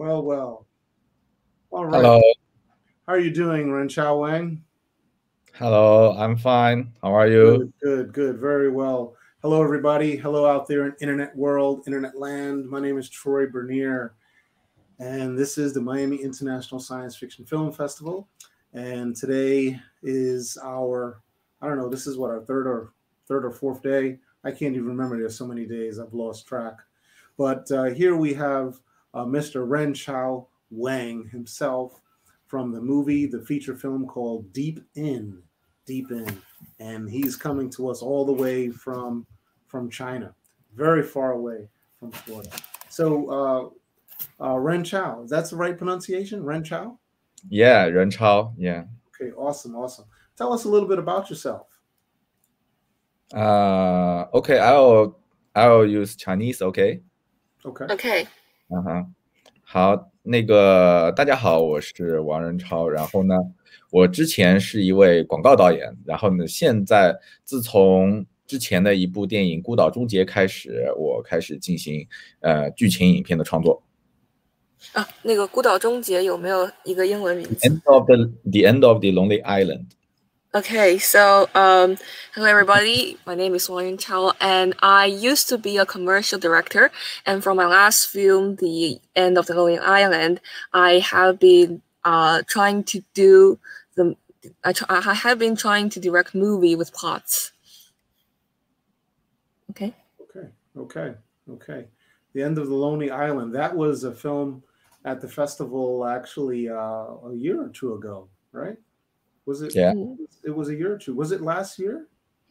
Well, well. All right. Hello, How are you doing, Renchao Wang? hello, I'm fine. How are you? Good, good, good. Very well. Hello, everybody. Hello out there in internet world, internet land. My name is Troy Bernier, and this is the Miami International Science Fiction Film Festival. And today is I don't know, this is what our third or fourth day. I can't even remember. There's so many days I've lost track. But here we have Mr. Renchao Wang himself from the feature film called Deep In, Deep In, and he's coming to us all the way from China, very far away from Florida. So, Renchao, that's the right pronunciation, Renchao? Yeah, Renchao. Yeah. Okay, awesome, awesome. Tell us a little bit about yourself. Okay, I'll use Chinese. Okay. Okay. Okay. 好，大家好，我是王仁超。然后呢，我之前是一位广告导演，然后呢，自从之前的一部电影《孤岛终结》开始，我开始进行剧情影片的创作。那个孤岛终结有没有一个英文名字 The end of the lonely island. Okay, so hello everybody. My name is Wang Chao, and I used to be a commercial director. And from my last film, The End of the Lonely Island, I have been trying to do I have been trying to direct movie with plots. Okay. Okay. The End of the Lonely Island. That was a film at the festival actually a year or two ago, right? Was it? Yeah. It was a year or two. Was it last year?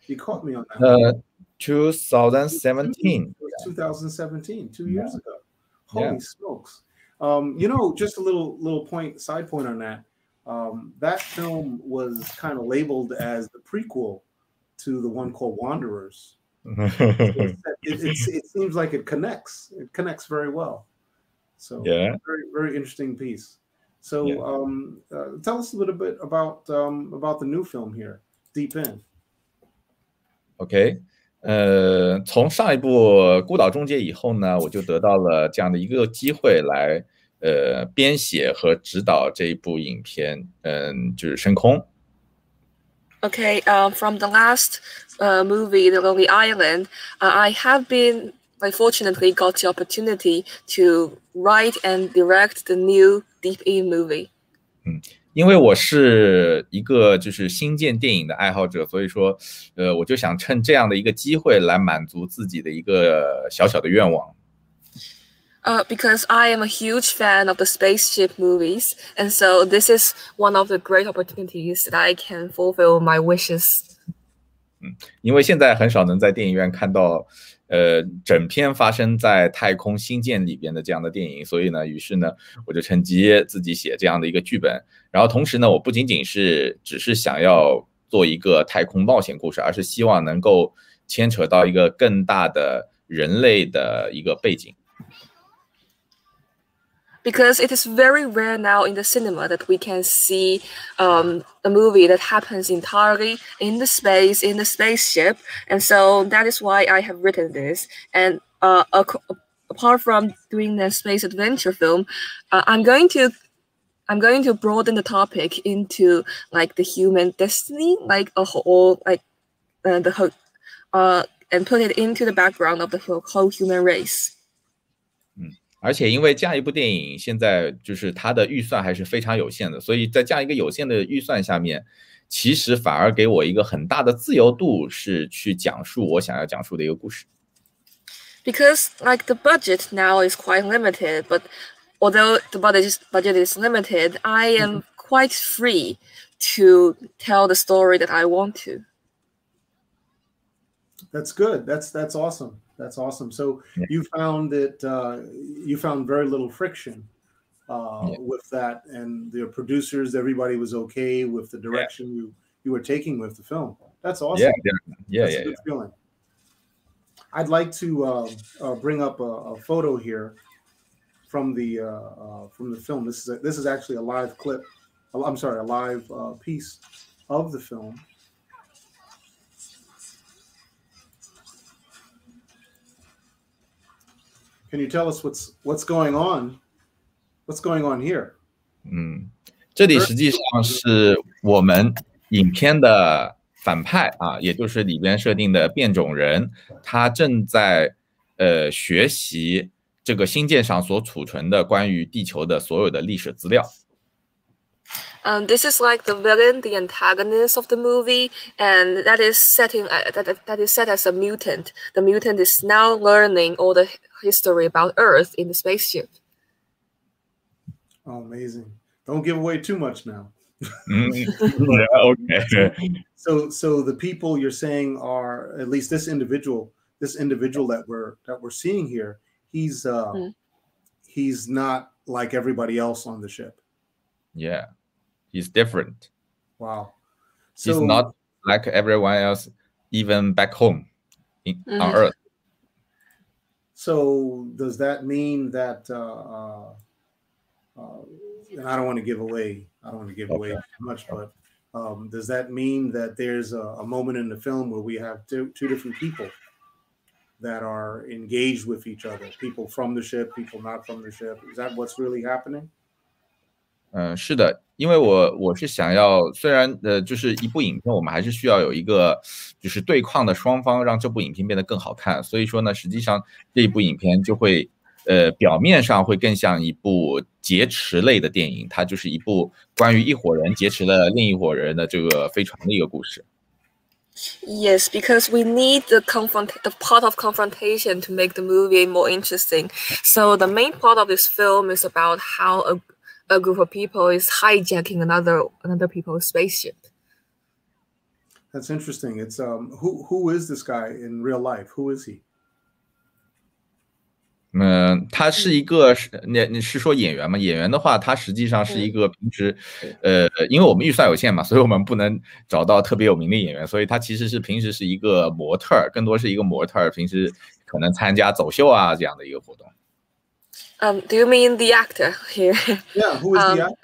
You caught me on that. 2017. It was 2017, 2 years ago. Yeah. Holy smokes! Just a little side point on that. That film was kind of labeled as the prequel to the one called Wanderers. It seems like it connects. It connects very well. So Yeah. very, very interesting piece. So tell us a little bit about the new film here, Deep In. OK，从上一部《孤岛终结》以后呢，我就得到了这样的一个机会来编写和指导这一部影片，就是《深空》。Okay, from the last movie, The Lonely Island, I have been, fortunately, got the opportunity to write and direct the new Deep In movie. 因为我是一个就是新建电影的爱好者，所以说，我就想趁这样的一个机会来满足自己的一个小小的愿望。Because I am a huge fan of the spaceship movies, and so this is one of the great opportunities that I can fulfill my wishes. 因为现在很少能在电影院看到，整篇发生在太空星舰里边的这样的电影，所以呢，于是呢，我就趁机自己写这样的一个剧本。然后同时呢，我不仅仅只是想要做一个太空冒险故事，而是希望能够牵扯到一个更大的人类的一个背景。Because it is very rare now in the cinema that we can see a movie that happens entirely in the spaceship, and so that is why I have written this. And apart from doing the space adventure film, I'm going to broaden the topic into the human destiny, like a whole, and put it into the background of the whole human race. 而且因为这样一部电影现在就是它的预算还是非常有限的，所以在这样一个有限的预算下面，其实反而给我一个很大的自由度，是去讲述我想要讲述的一个故事。Because the budget now is quite limited, but although the budget is limited, I am quite free to tell the story that I want to. That's good. That's awesome. That's awesome. So you found that you found very little friction with that, and the producers, everybody was okay with the direction you were taking with the film. That's awesome. That's a good feeling. I'd like to bring up a photo here from the film. This is actually a live clip. I'm sorry, a live piece of the film. Can you tell us what's going on What's going on here? 这里实际上是我们影片的反派啊，也就是里边设定的变种人，他正在学习这个星舰上所储存的关于地球的所有的历史资料。This is like the villain, the antagonist of the movie, and that is that is set as a mutant. The mutant is now learning all the history about Earth in the spaceship. Oh, amazing! Don't give away too much now. Yeah, okay. So the people you're saying are, at least this individual that we're seeing here, he's not like everybody else on the ship. Yeah, he's different. Wow. He's not like everyone else, even back home on Earth. So does that mean that? And I don't want to give away too much, but does that mean that there's a moment in the film where we have two different people that are engaged with each other? People from the ship, people not from the ship. Is that what's really happening? 是的，因为我是想要，虽然就是一部影片，我们还是需要有一个就是对抗的双方，让这部影片变得更好看。所以说呢，实际上这一部影片就会表面上会更像一部劫持类的电影，它就是一部关于一伙人劫持了另一伙人的这个飞船的一个故事。Yes, because we need the part of confrontation to make the movie more interesting. So the main part of this film is about how a group of people is hijacking another people's spaceship. That's interesting. It's who is this guy in real life? Who is he? 他是一个你是说演员吗？演员的话，他实际上是一个平时因为我们预算有限嘛，所以我们不能找到特别有名的演员，所以他其实是平时是一个模特儿，更多是一个模特儿，平时可能参加走秀啊这样的一个活动。Do you mean the actor here? Yeah, who is the actor?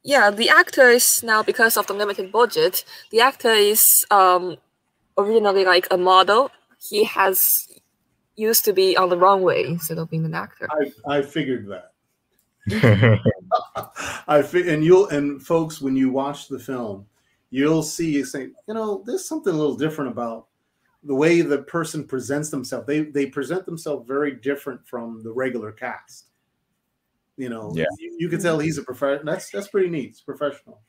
Yeah, the actor is now, because of the limited budget, the actor is originally like a model. He has used to be on the runway instead of being an actor. I figured that. And folks, when you watch the film, you'll see, you say, there's something a little different about the way the person presents themselves. They present themselves very different from the regular cast. You can tell he's a professional. That's pretty neat. It's professional.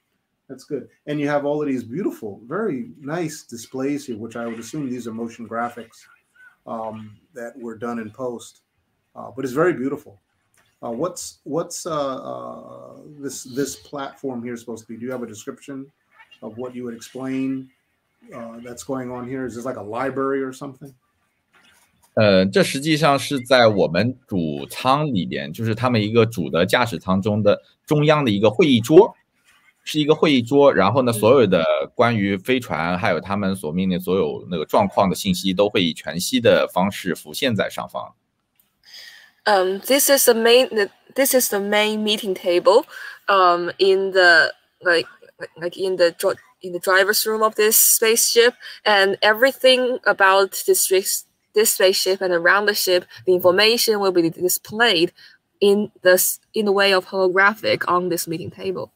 That's good. And you have all of these beautiful, very nice displays here, which I would assume these are motion graphics that were done in post. But it's very beautiful. What's this platform here supposed to be? Do you have a description of what you would explain that's going on here? Is this like a library or something? 这实际上是在我们主舱里边，就是他们一个主的驾驶舱中的中央的一个会议桌，是一个会议桌。然后呢，所有的关于飞船还有他们所面临所有那个状况的信息，都会以全息的方式浮现在上方。This is the main meeting table. In the in the driver's room of this spaceship, and everything about this spaceship and around the ship, the information will be displayed in the way of holographic on this meeting table.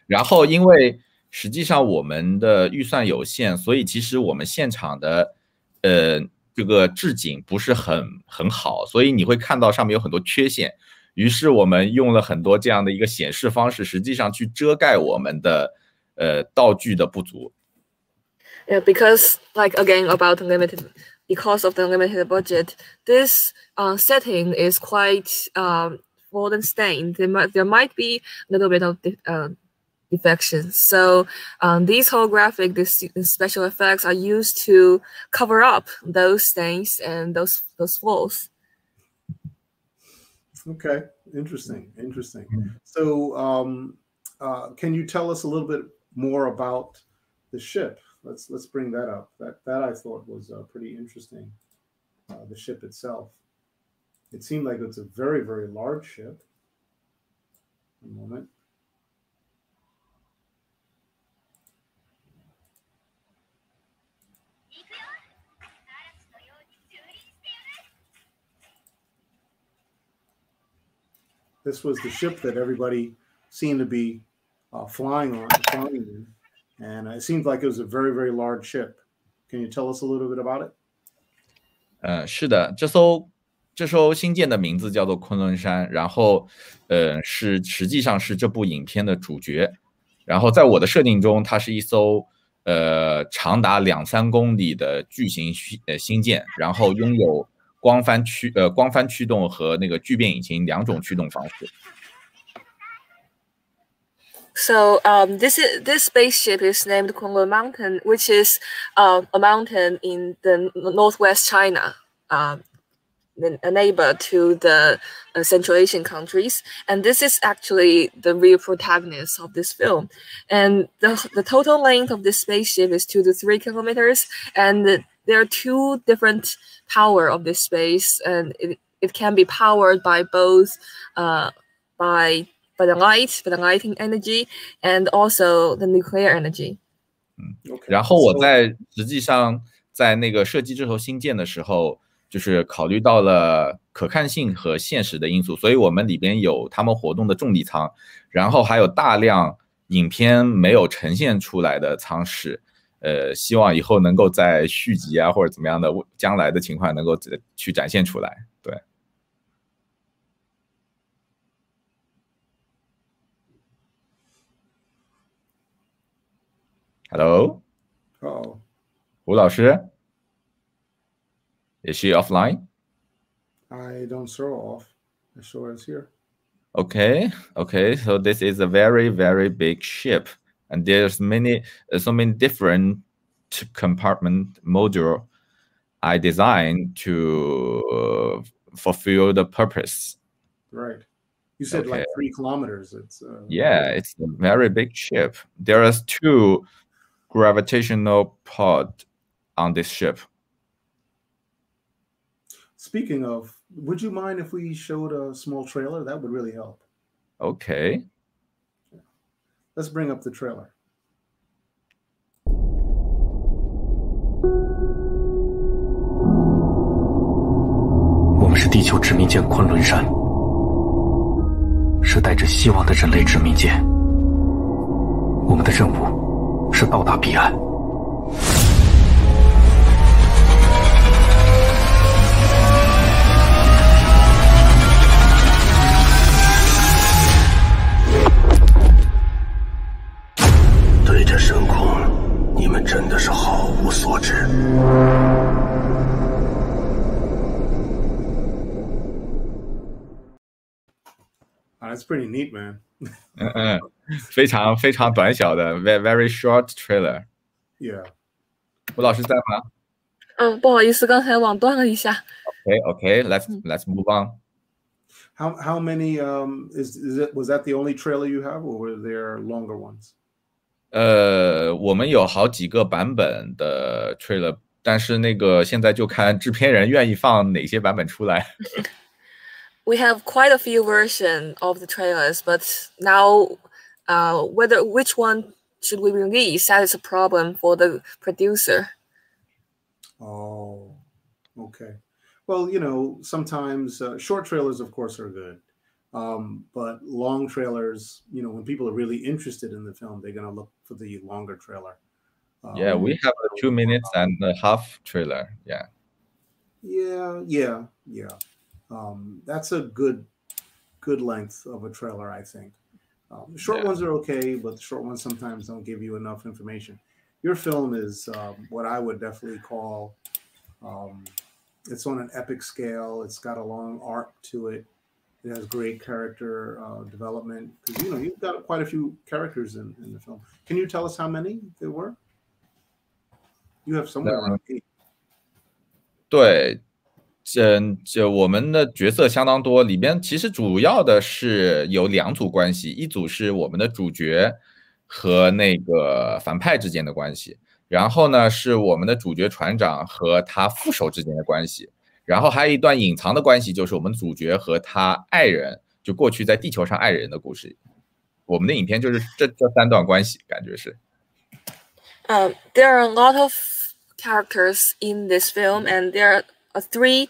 然后因为实际上我们的预算有限，所以其实我们现场的这个置景不是很好，所以你会看到上面有很多缺陷。于是我们用了很多这样的一个显示方式，实际上去遮盖我们的道具的不足。Yeah, because because of the limited budget, this setting is quite old and stained. There might be a little bit of defections. So these holographic, these special effects are used to cover up those stains and those flaws. Okay, interesting. So can you tell us a little bit more about the ship? Let's bring that up. That I thought was pretty interesting. The ship itself. It seemed like it's a very, very large ship. A moment. This was the ship that everybody seemed to be flying in, and it seemed like it was a very, very large ship. Can you tell us a little bit about it? 是的，这艘星舰的名字叫做昆仑山，然后实际上是这部影片的主角。然后在我的设定中，它是一艘长达2-3公里的巨型星舰，然后拥有光帆驱动和那个聚变引擎2种驱动方式。So this spaceship is named Kunlun Mountain, which is a mountain in the northwest China, a neighbor to the Central Asian countries. And this is actually the real protagonist of this film. And the total length of this spaceship is 2 to 3 kilometers. And there are 2 different power of this space, and it can be powered by both by the lighting energy and also the nuclear energy. 然后我实际上在那个设计这艘星舰的时候，就是考虑到了可看性和现实的因素，所以我们里边有他们活动的重力舱，然后还有大量影片没有呈现出来的舱室。希望以后能够在续集啊或者怎么样的将来的情况能够去展现出来。对。Hello， 胡老师 ，Is she offline? I don't show off. I show us here. Okay. So this is a very, very big ship, and there's so many different compartment module I designed to fulfill the purpose. Right. You said like 3 kilometers. It's it's a very big ship. There are 2 gravitational pod on this ship. Speaking of, would you mind if we showed a small trailer? That would really help. Okay. Let's bring up the trailer. 我们是地球殖民舰昆仑山，是带着希望的人类殖民舰。我们的任务是到达彼岸。对着深空，你们真的是毫无所知。That's pretty neat, man. 非常非常短小的 very short trailer. Yeah. 胡老师在吗？不好意思，刚才网断了一下。Okay, let's move on. How many was that the only trailer you have, or were there longer ones? 我们有好几个版本的 trailer， 但是那个现在就看制片人愿意放哪些版本出来。We have quite a few versions of the trailers, but now which one should we release, that is a problem for the producer. Oh, okay. Well, sometimes short trailers, of course, are good. But long trailers, when people are really interested in the film, they're going to look for the longer trailer. Yeah, we have a 2 minutes and a half trailer. Yeah. Yeah. That's a good length of a trailer, I think. The short ones are okay, but the short ones sometimes don't give you enough information. Your film is what I would definitely call, it's on an epic scale. It's got a long arc to it. It has great character development. Because, you've got quite a few characters in the film. Can you tell us how many there were? You have somewhere around 8. 对。就我们的角色相当多，里边其实主要的是有2组关系，一组是我们的主角和那个反派之间的关系，然后呢是我们的主角船长和他副手之间的关系，然后还有一段隐藏的关系，就是我们主角和他爱人，就过去在地球上爱人的故事。我们的影片就是这3段关系，感觉是。There are a lot of characters in this film, and there are 3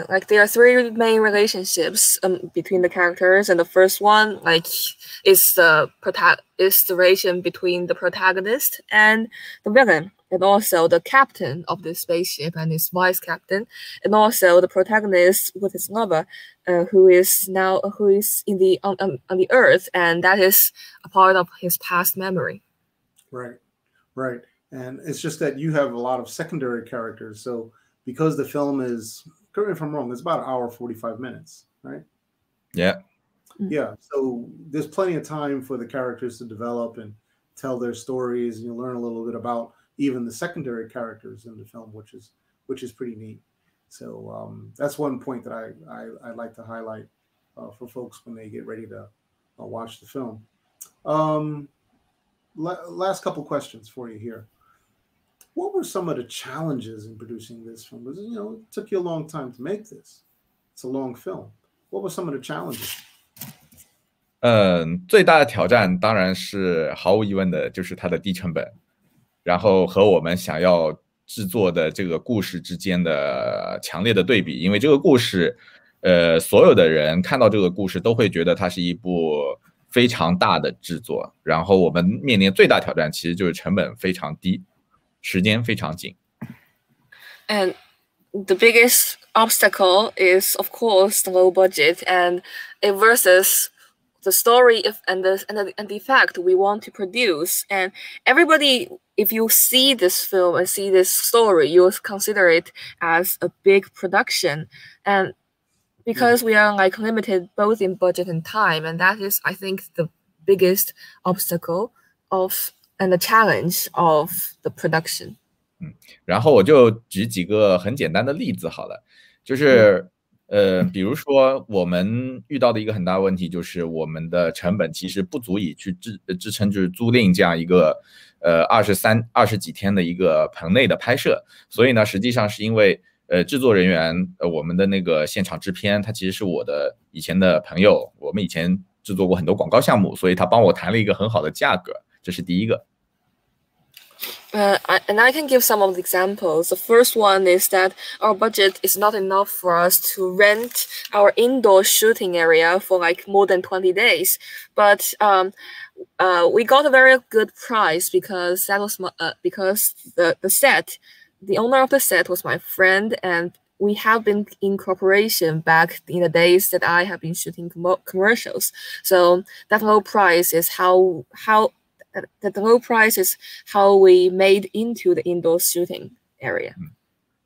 like there are three main relationships between the characters, and the first one like is the relation between the protagonist and the villain, and also the captain of the spaceship and his vice captain, and also the protagonist with his lover, who is in the on the Earth, and that is a part of his past memory. Right, right, and it's just that you have a lot of secondary characters, so because the film is, correct me if I'm wrong, it's about 1 hour 45 minutes, right? Yeah. Yeah, so there's plenty of time for the characters to develop and tell their stories, and you learn a little bit about even the secondary characters in the film, which is pretty neat. So that's one point that I'd like to highlight for folks when they get ready to watch the film. Last couple questions for you here. What were some of the challenges in producing this film? Because, it took you a long time to make this. It's a long film. What were some of the challenges? 最大的挑战当然是毫无疑问的就是它的低成本，然后和我们想要制作的这个故事之间的强烈的对比，因为这个故事，所有的人看到这个故事都会觉得它是一部非常大的制作，然后我们面临最大挑战其实就是成本非常低，时间非常紧。And the biggest obstacle is, of course, the low budget, and it versus the story and the effect we want to produce. And everybody, if you see this film and see this story, you'll consider it as a big production. And because we are like limited both in budget and time, and that is, I think, the biggest obstacle and the challenge of the production. 然后我就举几个很简单的例子好了，就是比如说我们遇到的一个很大的问题就是我们的成本其实不足以去支撑就是租赁这样一个20几天的一个棚内的拍摄，所以呢实际上是因为制作人员我们的那个现场制片他其实是我的以前的朋友，我们以前制作过很多广告项目，所以他帮我谈了一个很好的价格，这是第一个。And I can give some of the examples. The first one is that our budget is not enough for us to rent our indoor shooting area for like more than 20 days. But we got a very good price because that was because the owner of the set was my friend, and we have been in cooperation back in the days that I have been shooting commercials. So that low price is how the low price is how we made into the indoor shooting area.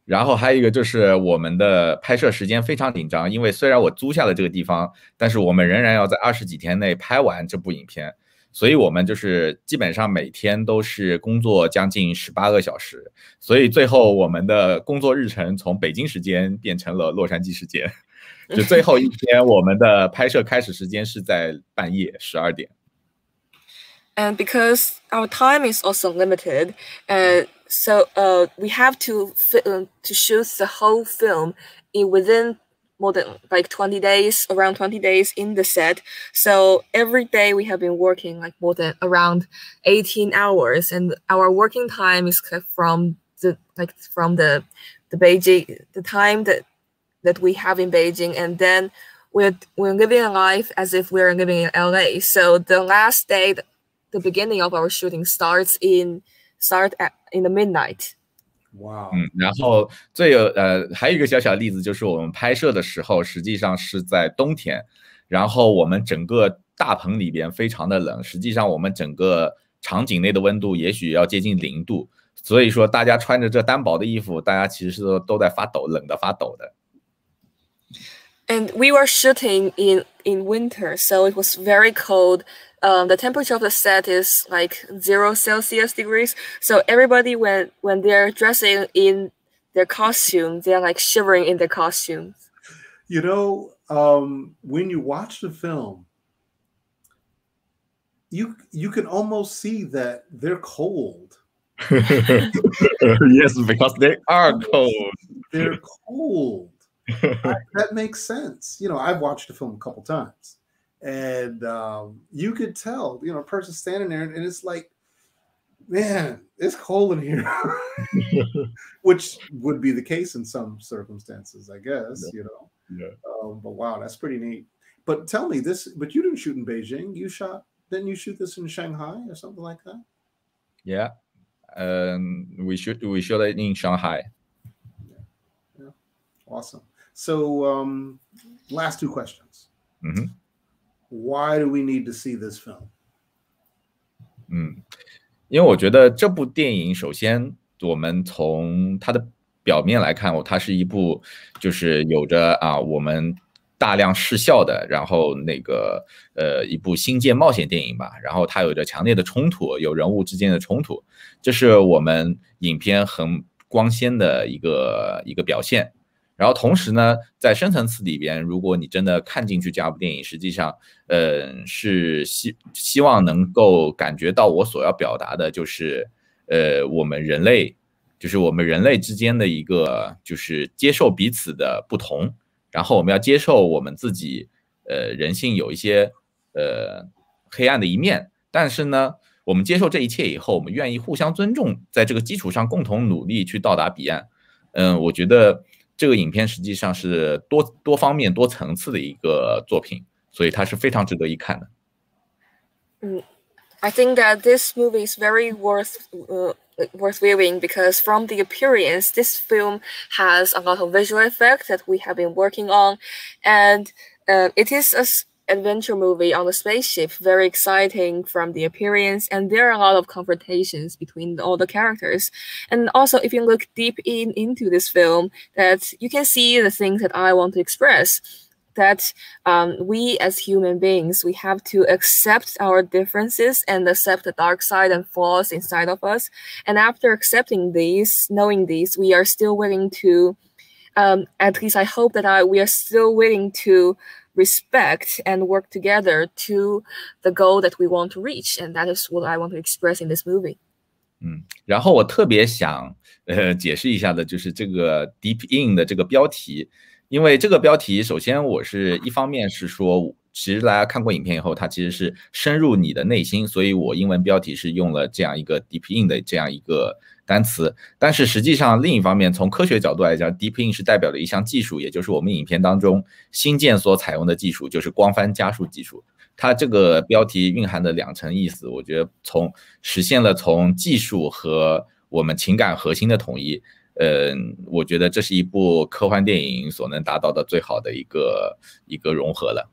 然后还有一个就是我们的拍摄时间非常紧张，因为虽然我租下了这个地方，但是我们仍然要在20几天内拍完这部影片，所以我们就是基本上每天都是工作将近18个小时，所以最后我们的工作日程从北京时间变成了洛杉矶时间，就最后一天我们的拍摄开始时间是在半夜12点。And because our time is also limited, so we have to shoot the whole film within more than like 20 days, around 20 days in the set. So every day we have been working like more than around 18 hours, and our working time is from the Beijing, the time that we have in Beijing, and then we're living a life as if we're living in LA. So the last day, the beginning of our shooting start in the midnight. Wow. 然后还有一个小小例子就是我们拍摄的时候实际上是在冬天，然后我们整个大棚里边非常的冷，实际上我们整个场景内的温度也许要接近0度，所以说大家穿着这单薄的衣服，大家其实都在发抖，冷的发抖的。And we were shooting in winter, so it was very cold. The temperature of the set is like 0 Celsius degrees. So everybody, when they're dressing in their costume, they're like shivering in their costumes. You know, when you watch the film, you can almost see that they're cold. Yes, because they are cold. They're cold. That makes sense. You know, I've watched the film a couple times, and you could tell, a person standing there, and it's like Man, it's cold in here. Which would be the case in some circumstances, I guess, Yeah. But wow, that's pretty neat. But tell me this, but you didn't shoot in Beijing. Didn't you shoot this in Shanghai or something like that? Yeah. We shot it in Shanghai. Yeah. Awesome. So last two questions. Why do we need to see this film? 因为我觉得这部电影，首先我们从它的表面来看，它是一部就是有着我们大量视效的，然后一部星舰冒险电影吧，然后它有着强烈的冲突，有人物之间的冲突，这是我们影片很光鲜的一个表现。然后同时呢，在深层次里边，如果你真的看进去这部电影，实际上，是希望能够感觉到我所要表达的就是，我们人类之间的一个就是接受彼此的不同，然后我们要接受我们自己，人性有一些黑暗的一面，但是呢，我们接受这一切以后，我们愿意互相尊重，在这个基础上共同努力去到达彼岸。我觉得。这个影片实际上是多方面、多层次的一个作品，所以它是非常值得一看的。I think that this movie is very worth viewing because from the appearance, this film has a lot of visual effects that we have been working on, and it is an adventure movie on the spaceship, very exciting from the appearance, and there are a lot of confrontations between all the characters. And also, if you look deep into this film, that you can see the things that I want to express, that we as human beings, we have to accept our differences and accept the dark side and flaws inside of us. And after accepting these, knowing these, we are still willing to, at least I hope that we are still willing to respect and work together to the goal that we want to reach, and that is what I want to express in this movie. 然后我特别想解释一下的就是这个 Deep In 的这个标题，因为这个标题首先我是一方面是说，其实大家看过影片以后，它其实是深入你的内心，所以我英文标题是用了这样一个 Deep In 的这样一个单词，但是实际上另一方面从科学角度来讲 Deep In 是代表的一项技术，也就是我们影片当中星舰所采用的技术，就是光帆加速技术。它这个标题蕴含的两层意思，我觉得实现了从技术和我们情感核心的统一，我觉得这是一部科幻电影所能达到的最好的一个融合了。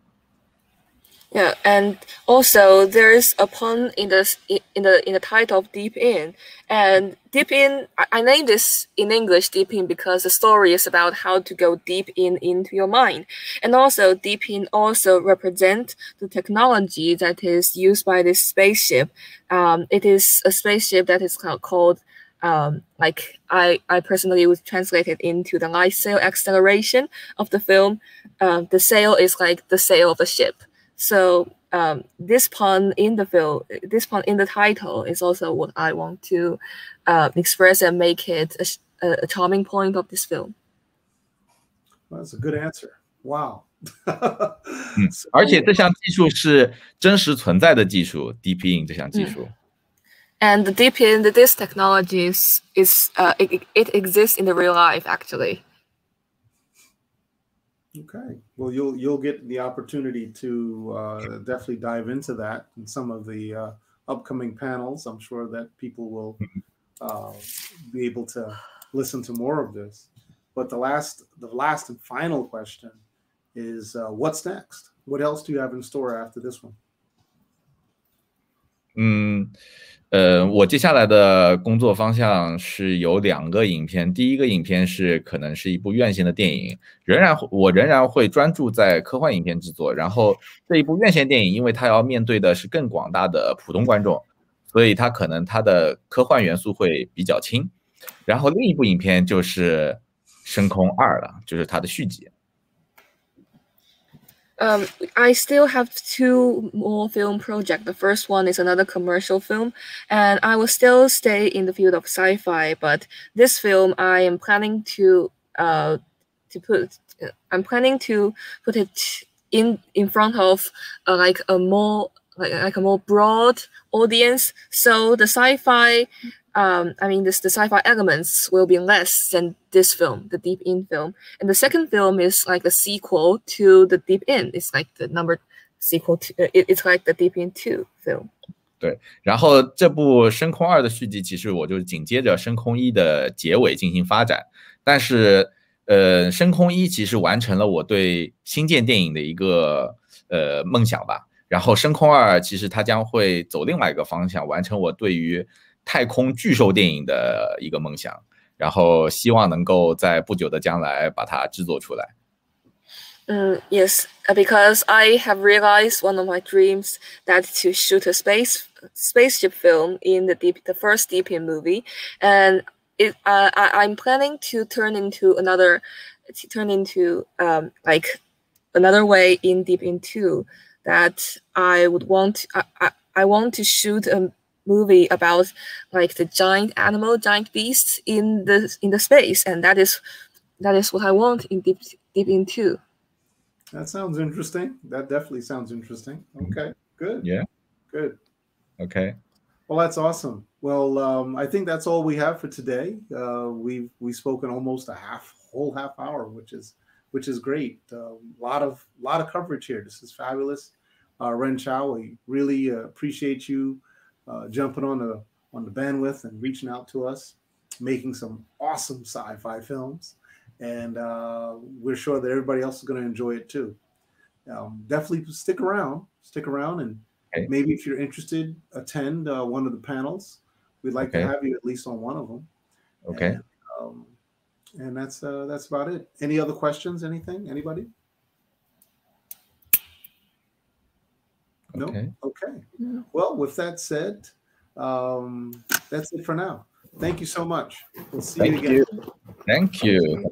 Yeah, and also there's a pun in the title of Deep In, and Deep In, I named this in English Deep In because the story is about how to go deep into your mind, and also Deep In also represent the technology that is used by this spaceship. It is a spaceship that is called like I personally would translate it into the light sail acceleration of the film. The sail is like the sail of a ship. So this pun in the title is also what I want to express and make it a charming point of this film. Well, that's a good answer. Wow. 而且这项技术是真实存在的技术 ，Deep In 这项技术。And the Deep In, this technology it exists in the real life actually. Okay, well, you'll get the opportunity to definitely dive into that in some of the upcoming panels. I'm sure that people will be able to listen to more of this. But the last and final question is, what's next? What else do you have in store after this one? 我接下来的工作方向是有2个影片，第一个影片是可能是一部院线的电影，我仍然会专注在科幻影片制作，然后这一部院线电影，因为它要面对的是更广大的普通观众，所以它的科幻元素会比较轻，然后另一部影片就是《深空2》了，就是它的续集。I still have 2 more film projects. The first one is another commercial film, and I will still stay in the field of sci-fi. But this film, I am planning to put it in front of like a more like a more broad audience. So the sci-fi, the sci-fi elements will be less than this film, the Deep In film. And the second film is like the sequel to the Deep In. It's like the sequel to it's like the Deep In 2 film. 对，然后这部《深空2》的续集，其实我就紧接着《深空1》的结尾进行发展。但是，深空1其实完成了我对星舰电影的一个梦想吧。然后，深空2其实它将会走另外一个方向，完成我对于太空巨兽电影的一个梦想。然后，希望能够在不久的将来把它制作出来。Yes, because I have realized one of my dreams that to shoot a spaceship film in the first Deep In movie, and I'm planning to turn into like another way in Deep In 2 that I want to shoot a movie about like the giant beasts in the space, and that is what I want in Deep In 2. That sounds interesting. That definitely sounds interesting. Okay, good. Yeah. Good. Okay. Well, that's awesome. Well, I think that's all we have for today. We've spoken almost a whole half hour, which is great. A lot of coverage here. This is fabulous. Renchao, we really appreciate you jumping on the bandwidth and reaching out to us, making some awesome sci-fi films. And we're sure that everybody else is going to enjoy it too. Definitely stick around, and maybe if you're interested, attend one of the panels. We'd like to have you at least on one of them. Okay. And that's about it. Any other questions? Anything? Anybody? Okay. No? Okay. Well, with that said, that's it for now. Thank you so much. We'll see you again. Thank you.